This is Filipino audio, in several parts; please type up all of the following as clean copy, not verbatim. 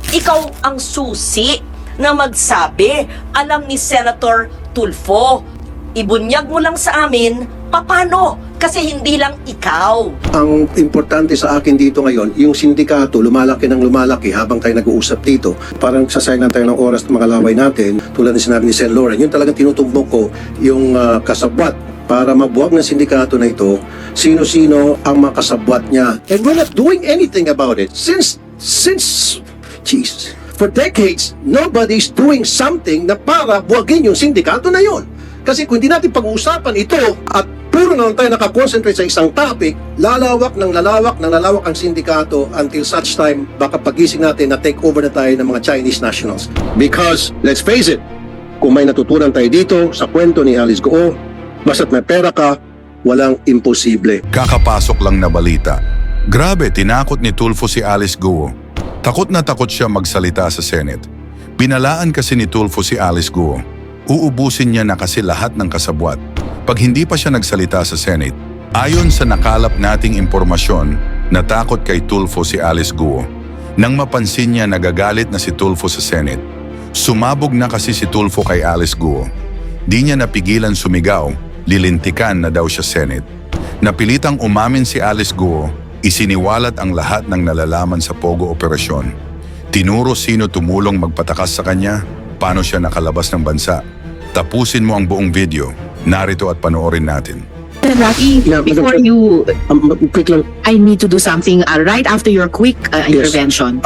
ikaw ang susi na magsabi. Alam ni Senator Tulfo, ibunyag mo lang sa amin, paano? Kasi hindi lang ikaw. Ang importante sa akin dito ngayon, yung sindikato lumalaki ng lumalaki habang tayo nag-uusap dito. Parang sasayang tayo ng oras na makalaway natin, tulad ng sinabi ni Sen. Lauren. Yun talagang tinutumbok ko yung kasabwat para mabuwag ng sindikato na ito, sino-sino ang makasabwat niya. And we're not doing anything about it. For decades, nobody's doing something na para buwagin yung sindikato na yun. Kasi kung hindi natin pag-uusapan ito at puro na lang tayo nakakonsentrate sa isang topic, lalawak ang sindikato until such time baka pagising natin na take over na tayo ng mga Chinese nationals. Because, let's face it, kung may natutunan tayo dito sa kwento ni Alice Guo, basta't may pera ka, walang imposible. Kakapasok lang na balita. Grabe, tinakot ni Tulfo si Alice Guo. Takot na takot siya magsalita sa Senate. Binalaan kasi ni Tulfo si Alice Guo. Uubusin niya na kasi lahat ng kasabwat pag hindi pa siya nagsalita sa Senate. Ayon sa nakalap nating impormasyon, natakot kay Tulfo si Alice Guo. Nang mapansin niya nagagalit na si Tulfo sa Senate, sumabog na kasi si Tulfo kay Alice Guo. Di niya napigilan sumigaw, lilintikan na daw siya Senate. Napilitang umamin si Alice Guo, isiniwalat ang lahat ng nalalaman sa Pogo operasyon. Tinuro sino tumulong magpatakas sa kanya, paano siya nakalabas ng bansa. Tapusin mo ang buong video. Narito at panoorin natin. Rafi, Yeah, before Madam you, Quick lang. I need to do something right after your quick Yes. intervention.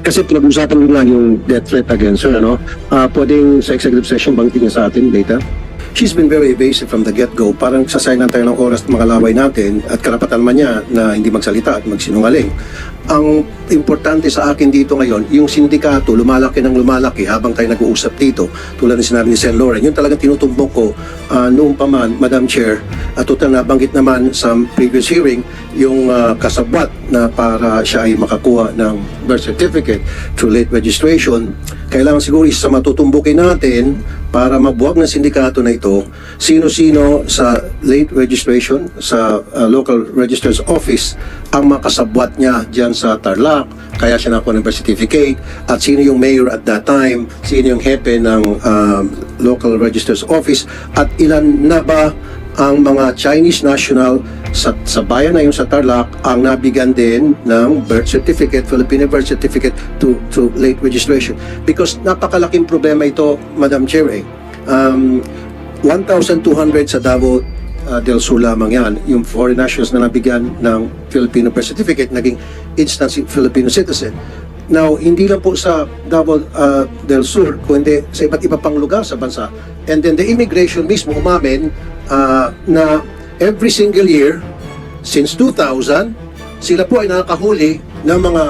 Kasi pinag-usapan mo lang yung death threat against her, ano? Pwedeng sa executive session banggitin niya sa atin later. She's been very evasive from the get-go. Parang sasayang tayo ng oras na makalaway natin at karapatan man niya na hindi magsalita at magsinungaling. Ang importante sa akin dito ngayon, yung sindikato lumalaki ng lumalaki habang tayo nag-uusap dito. Tulad ng sinabi ni Sen. Lauren, yun talagang tinutumbok ko noong pa man, Madam Chair, at total nabanggit naman sa previous hearing, yung kasabwat na para siya ay makakuha ng birth certificate through late registration. Kailangan siguro isa matutumbukin natin para mabuwag ng sindikato na ito, sino-sino sa late registration, sa local registrar's office, ang makasabwat niya dyan sa Tarlac, kaya siya nakuha ng birth certificate, at sino yung mayor at that time, sino yung hepe ng local registrar's office, at ilan na ba ang mga Chinese national sa bayan na yung sa Tarlac ang nabigyan din ng birth certificate, Filipino birth certificate to late registration. Because napakalaking problema ito, Madam Chair. 1,200 sa Davao del Sur lamang yan. Yung foreign nationals na nabigyan ng Filipino birth certificate, naging instant Filipino citizen. Now, hindi lang po sa Davao del Sur, kundi sa iba't iba pang lugar sa bansa. And then the immigration mismo umamin na every single year, since 2000, sila po ay nakakahuli ng mga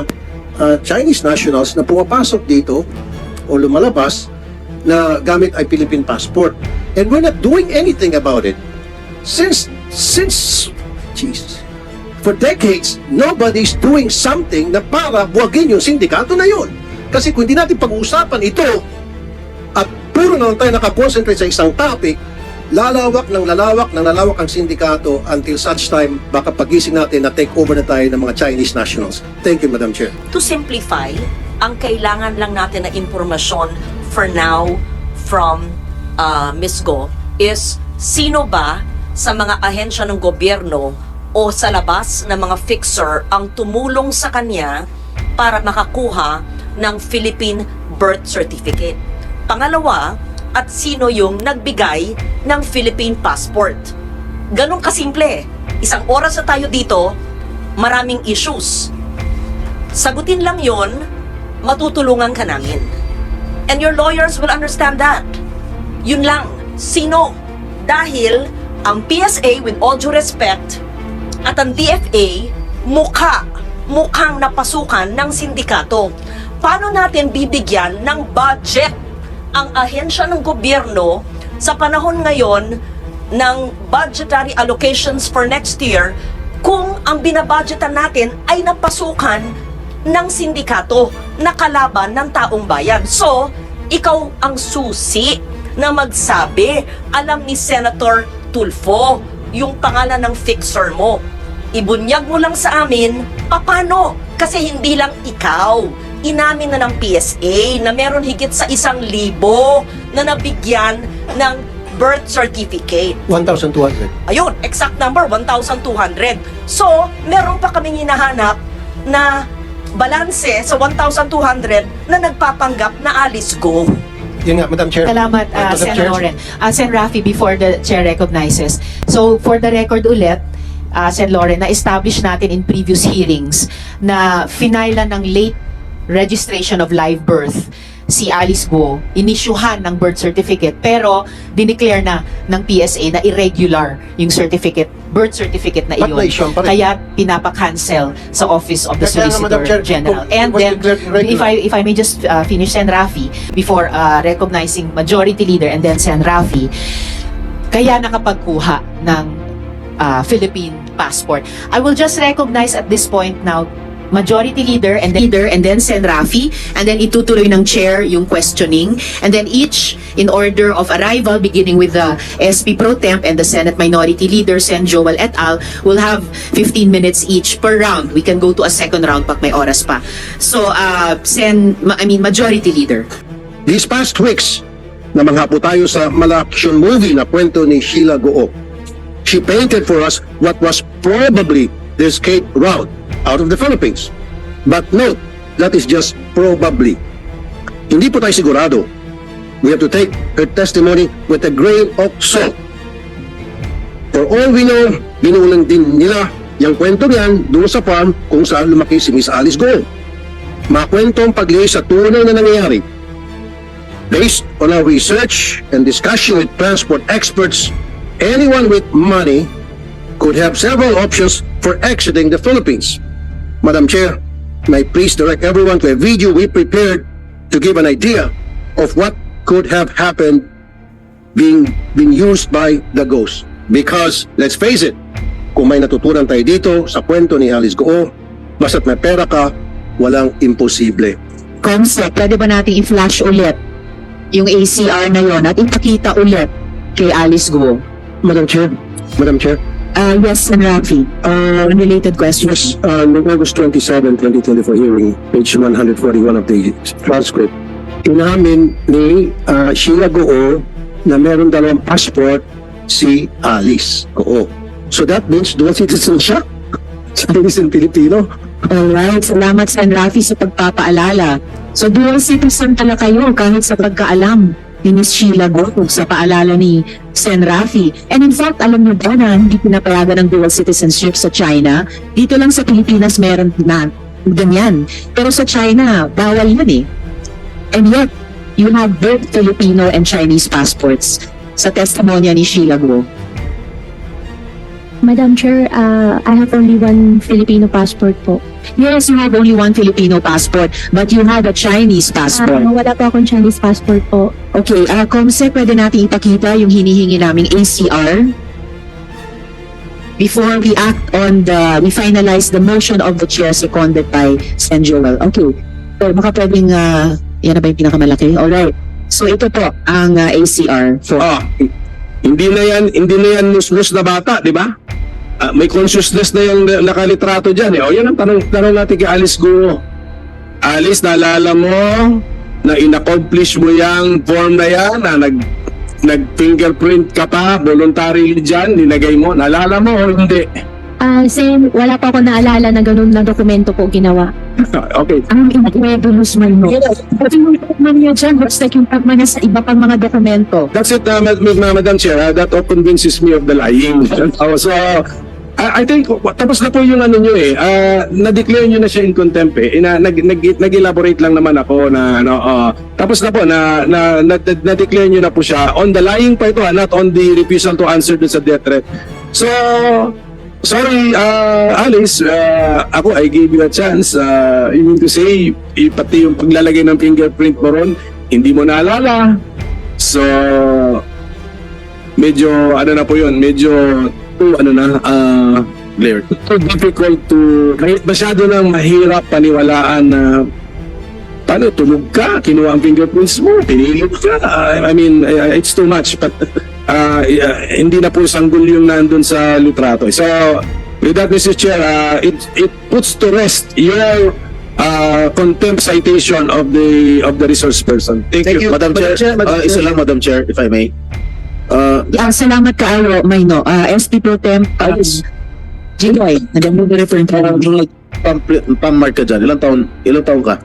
Chinese nationals na pumapasok dito o lumalabas na gamit ay Philippine passport. And we're not doing anything about it. For decades, nobody's doing something na para buwagin yung sindikato na yun. Kasi kung hindi natin pag-uusapan ito at puro na lang tayo nakakonsentrate sa isang topic, lalawak ang sindikato until such time baka pagising natin na take over na tayo ng mga Chinese nationals. Thank you, Madam Chair. To simplify, ang kailangan lang natin na impormasyon for now from Ms. Go is sino ba sa mga ahensya ng gobyerno o sa labas ng mga fixer ang tumulong sa kanya para makakuha ng Philippine birth certificate. Pangalawa, at sino yung nagbigay ng Philippine passport. Ganun kasimple. Isang oras na tayo dito, maraming issues. Sagutin lang yon, matutulungan ka namin. And your lawyers will understand that. Yun lang. Sino? Dahil ang PSA, with all due respect, at ang DFA, mukhang napasukan ng sindikato. Paano natin bibigyan ng budget ang ahensya ng gobyerno sa panahon ngayon ng budgetary allocations for next year kung ang binabudgetan natin ay napasukan ng sindikato na kalaban ng taong bayan? So, ikaw ang susi na magsabi. Alam ni Senator Tulfo yung pangalan ng fixer mo. Ibunyag mo lang sa amin, paano? Kasi hindi lang ikaw. inamin na ng PSA na meron higit sa 1,000 na nabigyan ng birth certificate. 1,200. Ayun, exact number, 1,200. So, meron pa kaming hinahanap na balanse sa 1,200 na nagpapanggap na Alice Go. Yun nga, Madam Chair. Salamat, Madam Sen. Chair. Loren. Sen. Rafi, before the Chair recognizes. So, for the record ulit, Sen. Loren, na-establish natin in previous hearings na finailan ng late registration of live birth si Alice Go, inisyuhan ng birth certificate, pero dineclare na ng PSA na irregular yung birth certificate na Ba't iyon. na-issuehan pa rin? Kaya pinapa-cancel sa Office of the Kaya nga, Madam Solicitor Chair, General. kung And it was then, declared irregular. if I may just finish, Sen. Rafi, before recognizing Majority Leader and then Sen. Rafi, kaya nakapagkuha ng Philippine passport. I will just recognize at this point now Majority Leader and then Sen. Rafi, and then itutuloy ng Chair yung questioning, and then each in order of arrival beginning with the SP Pro Temp and the Senate Minority Leader Sen. Joel et al. Will have 15 minutes each per round. We can go to a second round pag may oras pa. So Majority Leader. These past weeks, namangha po tayo sa mala-action movie na kwento ni Sheila Goo. She painted for us what was probably the escape route out of the Philippines. But note, that is just probably. Hindi po tayo sigurado. We have to take her testimony with a grain of salt. For all we know, binulang din nila yung kwento niyan doon sa farm kung saan lumaki si Miss Alice Go. Mga kwentong paglihis sa tunay na nangyayari. Based on our research and discussion with transport experts, anyone with money could have several options for exiting the Philippines. Madam Chair, may I please direct everyone to a video we prepared to give an idea of what could have happened being used by the ghost. Because, let's face it, kung may natutunan tayo dito sa kwento ni Alice Go, basta't may pera ka, walang imposible. Concept, pwede ba natin i-flash ulit yung ACR na yon at ipakita ulit kay Alice Go? Madam Chair, Yes, Sen. Rafi. Unrelated question. yes, noong August 27, 2024 hearing, page 141 of the transcript, inamin ni Sheila Goo na meron dalawang passport si Alice Goo. So that means dual citizen siya. Chinese and Filipino. Alright, salamat Sen. Rafi sa pagpapaalala. So dual citizen pala kayo kahit sa pagkaalam ni Miss Sheila Go sa paalala ni Sen. Rafi. And in fact, alam niyo ba na hindi pinapayagan ng dual citizenship sa China? Dito lang sa Pilipinas meron na ganyan. Pero sa China, bawal yun eh. And yet, you have both Filipino and Chinese passports sa testimonya ni Sheila Go. Madam Chair, I have only one Filipino passport po. Yes, you have only one Filipino passport, but you have a Chinese passport. Wala po akong Chinese passport po. Okay, Comsec, pwede natin ipakita yung hinihingi naming ACR before we act on we finalize the motion of the chair seconded by Sen. Joel. Okay, so baka pwedeng, yan na ba yung pinakamalaki? Alright, so ito po ang ACR for... Hindi na yan nus-nus na bata, di ba? May consciousness na yung nakalitrato dyan. O yan ang tanong natin kay Alice Go. Alice, naalala mo na in-accomplish mo yung form na yan, na nag-fingerprint ka pa, voluntarily dyan, ninagay mo. Naalala mo o hindi? Sen, wala po ako naalala na ganun na dokumento po ginawa. Okay. Ang incredulous man mo. Pati yung pagman niya dyan, looks like yung pagman niya sa iba pang mga dokumento. That's it, Madam Chair. That all convinces me of the lying. So, I think, tapos na po yung ano nyo eh. Na-declare nyo na siya in contempt eh. Nag-elaborate lang naman ako na, tapos na po, na-declare nyo na po siya. On the lying pa ito, not on the refusal to answer dun sa death threat. So, sorry, Alice, I gave you a chance. You mean to say, pati yung paglalagay ng fingerprint mo ron, hindi mo naalala. So, medyo, ano na po yun, medyo, Blair, so difficult to, masyado nang mahirap paniwalaan na, paano, tulog ka, kinuha ang fingerprints mo, pinilit ka. I mean, it's too much, but hindi na po sanggol yung nandun sa litrato. So, with that, Mr. Chair, it puts to rest your contempt citation of the resource person. Thank you. Madam Chair. Isa lang, Madam Chair, if I may. Salamat kaayo, Mayno. SP Pro Temp, Jigoy, nag-refer Pam-mark ka dyan. Ilang taon ka?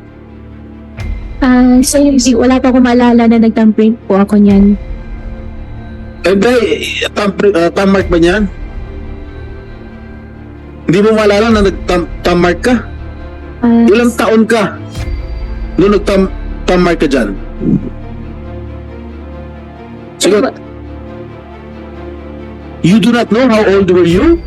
Sir, wala pa ako maalala na nag-thumbprint po ako niyan. Pam-mark ba niyan? Hindi mo maalala na nag-pam-mark ka? Ilang taon ka nung nag-pam-mark ka dyan? Siguro, you do not know how old were you?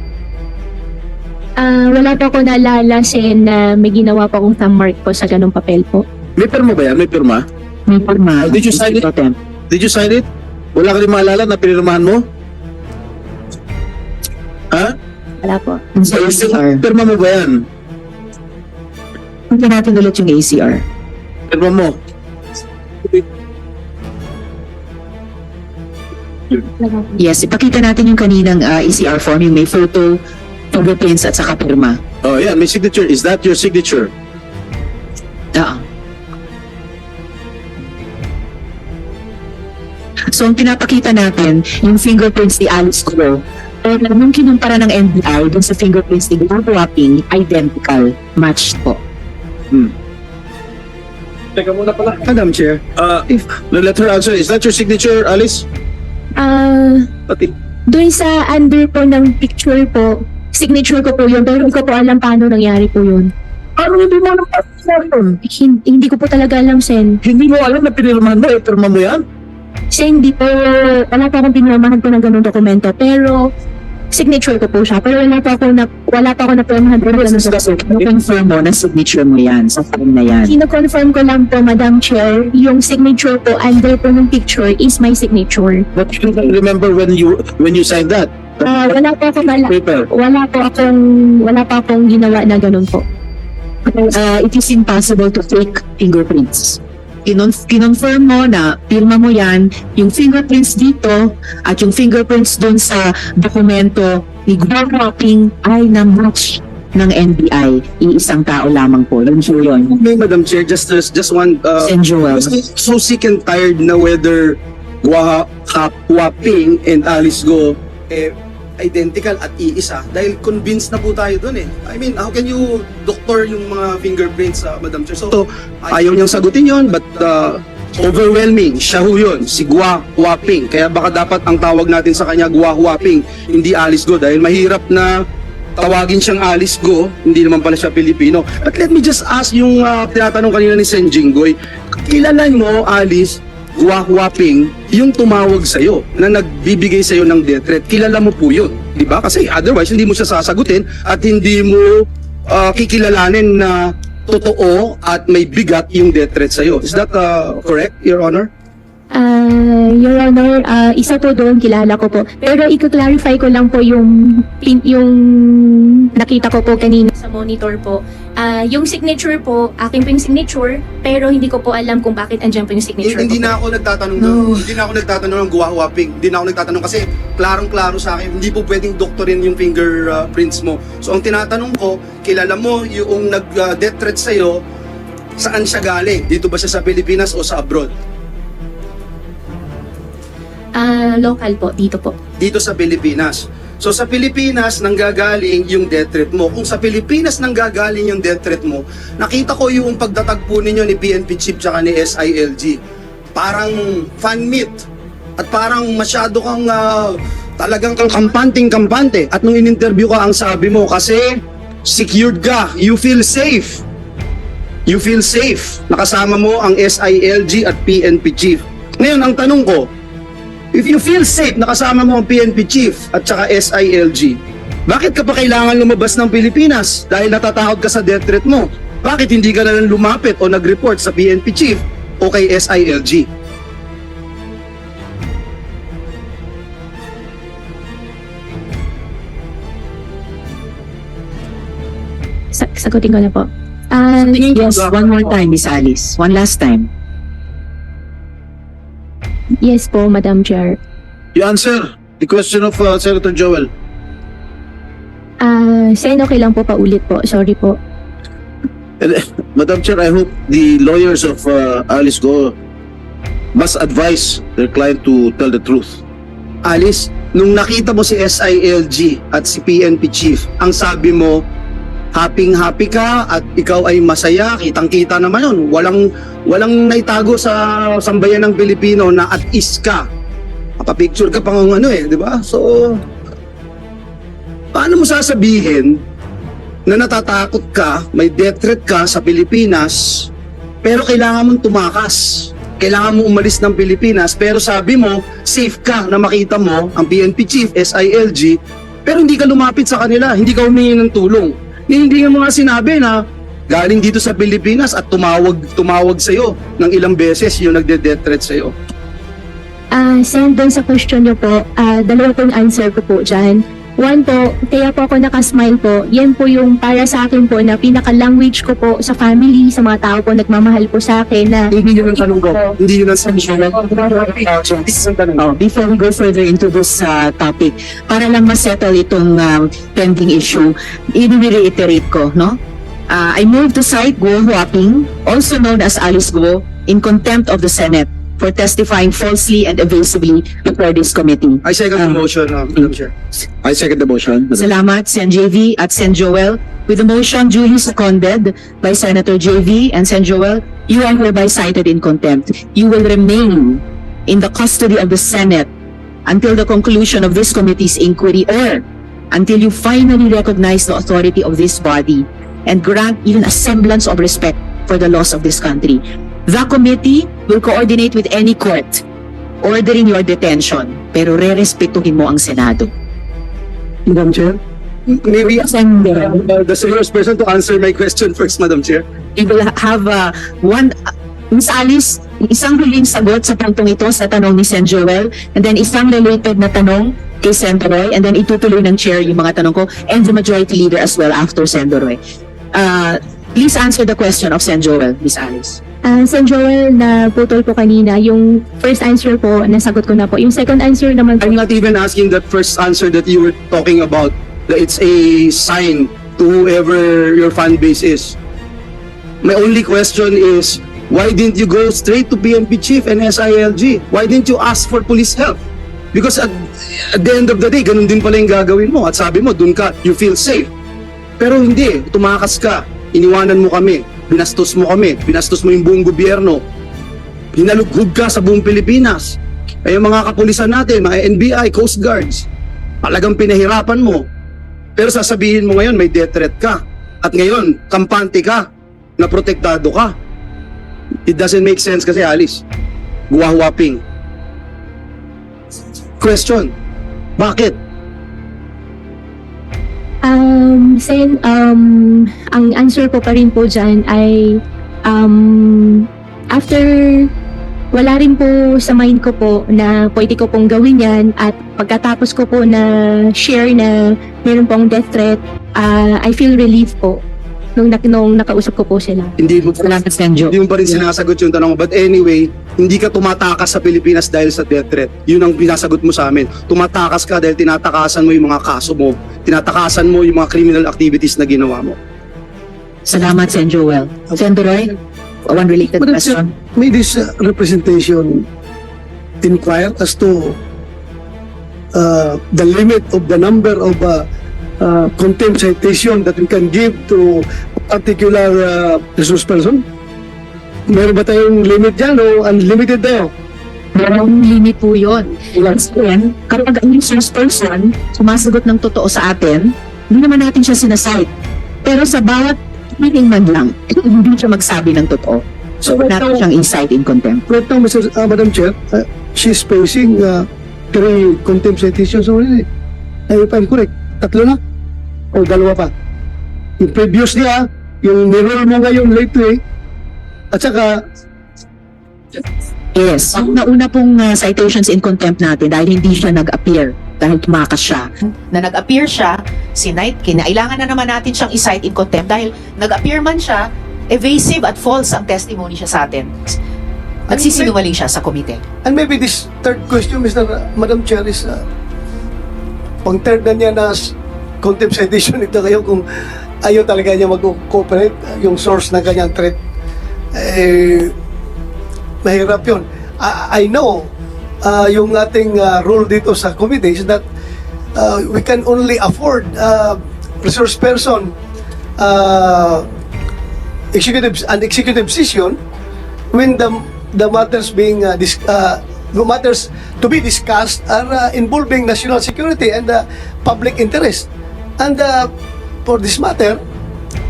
Wala pa ako naalala Sen na may ginawa pa akong thumbmark po sa ganung papel po. May pirma ba yan? May pirma? May forma. Did you sign it? SP Pro Temp. Did you sign it? Wala ka rin maalala na pinirmahan mo? Ha? Wala po. Sa ACR. Pirma mo ba yan? Punta natin ulit yung ACR. Pirma mo? Yes, ipakita natin yung kaninang ACR form, yung may photo, fingerprints at saka pirma. Oh, yeah, may signature. Is that your signature? So, ang pinapakita natin, yung fingerprints ni Alice Guo, pero nung kinumpara ng NBI dun sa fingerprints ni Guo Huaping, identical, matched po. Teka muna pala. Madam Chair, let her answer. Is that your signature, Alice? Pati. Doon sa under po ng picture po, signature ko po yun, pero hindi ko po alam paano nangyari po yun. Ano hindi mo alam Hindi ko po talaga alam, Sen. Hindi mo alam na pinirmahan mo, pirma mo yan? Sen, hindi po, wala pa akong pinirmahan po ng ganung dokumento, pero signature ko po siya, pero wala pa ako na pirmahan po ng ganung dokumento. Confirm mo na signature mo yan sa form na yan. Kino-confirm ko lang po, Madam Chair, yung signature po under po ng picture is my signature. But you don't remember when you signed that? Wala po ako Paper. wala pa akong ginawa na ganun po. It is impossible to fake fingerprints. Kinonfirm mo na pirma mo yan, yung fingerprints dito at yung fingerprints dun sa dokumento ni Guo Huaping ay na-match ng NBI. Iisang tao lamang po. Yun po yun. May Madam Chair, just one Sen Joel. so sick and tired na whether Huaping and Alice Go identical at iisa dahil convinced na po tayo doon eh. I mean, how can you doctor yung mga fingerprints, Madam Chair? So, ayaw niyang sagutin yon but overwhelming. Siya ho yun, si Guo Huaping. Kaya baka dapat ang tawag natin sa kanya Guo Huaping, hindi Alice Go dahil mahirap na tawagin siyang Alice Go, hindi naman pala siya Pilipino. But let me just ask yung tinatanong kanina ni Sen Jinggoy, kilala mo, Alice, Guo Huaping, yung tumawag sa'yo, na nagbibigay sa'yo ng death threat, kilala mo po yun, di ba? Kasi otherwise, hindi mo siya sasagutin at hindi mo kikilalanin na totoo at may bigat yung death threat sa'yo. Is that correct, Your Honor? Your Honor, isa po doon, kilala ko po. Pero i-clarify ko lang po yung nakita ko po kanina sa monitor po. Yung signature po, akin po yung signature, pero hindi ko po alam kung bakit andyan po yung signature Hindi ko. na ako nagtatanong doon. Hindi na ako nagtatanong ng Guo Huaping. Hindi na ako nagtatanong kasi klarong-klaro sa akin, hindi po pwedeng doktorin yung fingerprints mo. So ang tinatanong ko, kilala mo yung nag-death threat sa'yo, saan siya galing? Dito ba siya sa Pilipinas o sa abroad? Local po, dito po. Dito sa Pilipinas. So sa Pilipinas nanggagaling yung death threat mo. Kung sa Pilipinas nanggagaling yung death threat mo, nakita ko yung pagtatagpo ninyo ni PNP Chief tsaka ni SILG. Parang fan meet. At parang masyado kang talagang kampante. At nung in-interview ka, ang sabi mo, kasi secured ka, you feel safe. You feel safe. Nakasama mo ang SILG at PNP Chief. Ngayon, ang tanong ko, if you feel safe, nakasama mo ang PNP Chief at saka SILG, bakit ka pa kailangan lumabas ng Pilipinas? Dahil natatakot ka sa death threat mo. Bakit hindi ka na lang lumapit o nag-report sa PNP Chief o kay SILG? Sagutin ko na po. Yes, one more time, Miss Alice. One last time. Yes po, Madam Chair. You answer the question of Senator Joel. Sen, okay lang po, paulit po. Sorry po. Madam Chair, I hope the lawyers of Alice Go must advise their client to tell the truth. Alice, nung nakita mo si SILG at si PNP Chief, ang sabi mo, happy ka at ikaw ay masaya, kitang-kita naman yun. Walang naitago sa sambayan ng Pilipino na at is ka. Kapapicture ka pang di ba? So, paano mo sasabihin na natatakot ka, may death threat ka sa Pilipinas, pero kailangan mong tumakas? Kailangan mo umalis ng Pilipinas, pero sabi mo, safe ka na makita mo ang PNP Chief, SILG, pero hindi ka lumapit sa kanila, hindi ka humingi ng tulong. Hindi nga mga sinabi na galing dito sa Pilipinas at tumawag sa'yo ng ilang beses yung nagde-death threat sa'yo. Sen, doon sa question niyo po, dalawa pong answer ko po dyan. One po, kaya po ako nakasmile po, yan po yung para sa akin po na pinaka-language ko po sa family, sa mga tao po nagmamahal po sa akin na Hindi yun ang tanong ko. Hindi yun ang tanong ko. Before we go further into this topic, para lang ma-settle itong pending issue, i-reiterate ko, no? I move to cite Guo Huaping, also known as Alice Guo, in contempt of the Senate for testifying falsely and evasively before this committee. I second the motion, Madam Chair. I second the motion. Salamat, Sen. JV at Sen. Joel. With the motion duly seconded by Senator JV and Sen. Joel, you are hereby cited in contempt. You will remain in the custody of the Senate until the conclusion of this committee's inquiry or until you finally recognize the authority of this body and grant even a semblance of respect for the laws of this country. The committee will coordinate with any court ordering your detention, pero re-respetuhin mo ang Senado. Madam Chair? Maybe Sen. the serious person to answer my question first, Madam Chair. We will have one, Ms. Alice, isang huling sagot sa puntong ito sa tanong ni Sen. Joel, and then isang related na tanong kay Sen. Roy, and then itutuloy ng chair yung mga tanong ko, and the majority leader as well after Sen. Roy. Please answer the question of Sen. Joel, Ms. Alice. Sen. Joel, na putol po kanina, yung first answer po, nasagot ko na po. Yung second answer naman po, I'm not even asking that first answer that you were talking about, that it's a sign to whoever your fan base is. My only question is, why didn't you go straight to PNP Chief and SILG? Why didn't you ask for police help? Because at the end of the day, ganun din pala yung gagawin mo. At sabi mo, dun ka, you feel safe. Pero hindi, tumakas ka, iniwanan mo kami, binastos mo kami, binastos mo yung buong gobyerno, hinalughog ka sa buong Pilipinas. Ay yung mga kapulisan natin, mga NBI, Coast Guards, talagang pinahirapan mo. Pero sasabihin mo ngayon, may death threat ka. At ngayon, kampante ka, na protektado ka. It doesn't make sense kasi, Alice. Guwahuaping. Question, bakit? Sen, ang answer ko pa rin po dyan ay after wala rin po sa mind ko po na pwede ko pong gawin yan at pagkatapos ko po na share na meron pong death threat, I feel relief po nung nakausap ko po sila. Hindi mo Salamat, Sen. Jo. Hindi mo pa rin sinasagot yung tanong. But anyway, hindi ka tumatakas sa Pilipinas dahil sa death threat. Yun ang pinasagot mo sa amin. Tumatakas ka dahil tinatakasan mo yung mga kaso mo. Tinatakasan mo yung mga criminal activities na ginawa mo. Salamat, Sen. Joel. Sen. Roy, one related Madam Chair, question. may this representation inquire as to the limit of the number of contempt citation that we can give to a particular resource person? Meron ba tayong limit dyan o unlimited tayo? Merong limit po yun. Once again, kapag ang resource person sumasagot ng totoo sa atin, hindi naman natin siya sinasite. Pero sa bawat meeting man lang, hindi siya magsabi ng totoo. So, right natin now- siyang incite in contempt. Right now, Madam Chair, she's facing 3 contempt citations already. If I'm correct, 3 na? O 2 pa? Yung previous niya, yung mirror mo ngayon lately, at saka Yes. Ang nauna pong citations in contempt natin dahil hindi siya nag-appear, dahil tumakas siya. Na nag-appear siya, sinight, kinailangan na naman natin siyang i-cite in contempt dahil nag-appear man siya, evasive at false ang testimony siya sa atin. Nagsisinungaling siya sa komite. And maybe this third question, Madam Chair, is pang third na niya na contempt citation ito kayo kung ayaw talaga niya mag-cooperate, yung source ng kanyang threat, mahirap yun. I know, yung ating rule dito sa committee is that we can only afford resource person an executive session when the matters being the matters to be discussed are involving national security and public interest. And for this matter,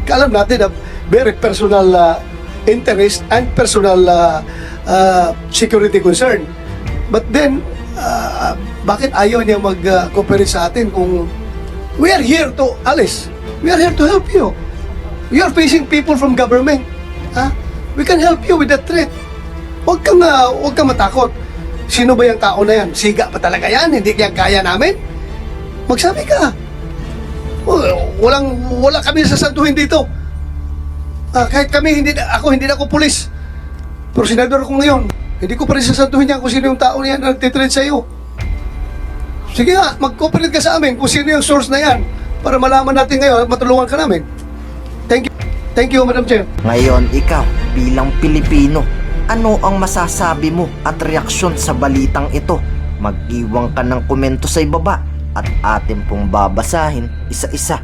alam natin na very personal interest and personal security concern. But then, bakit ayaw niya mag-cooperate sa atin kung we are here to, Alice, we are here to help you. You are facing people from government. We can help you with that threat. Huwag kang matakot. Sino ba yung tao na yan? Siga pa talaga yan? Hindi yan kaya namin? Magsabi ka. Wala kami sasantuhin dito. Kahit kami, hindi na ako pulis. Pero senador ako ngayon. Hindi ko pa rin sasantuhin yan kung sino yung tao na yan na nagtitrade sa iyo. Sige nga, mag-cooperate ka sa amin kung sino yung source na yan para malaman natin ngayon at matulungan ka namin. Thank you, Madam Chair. Ngayon, ikaw, bilang Pilipino, ano ang masasabi mo at reaksyon sa balitang ito? Mag-iwan ka ng komento sa ibaba at atin pong babasahin isa-isa.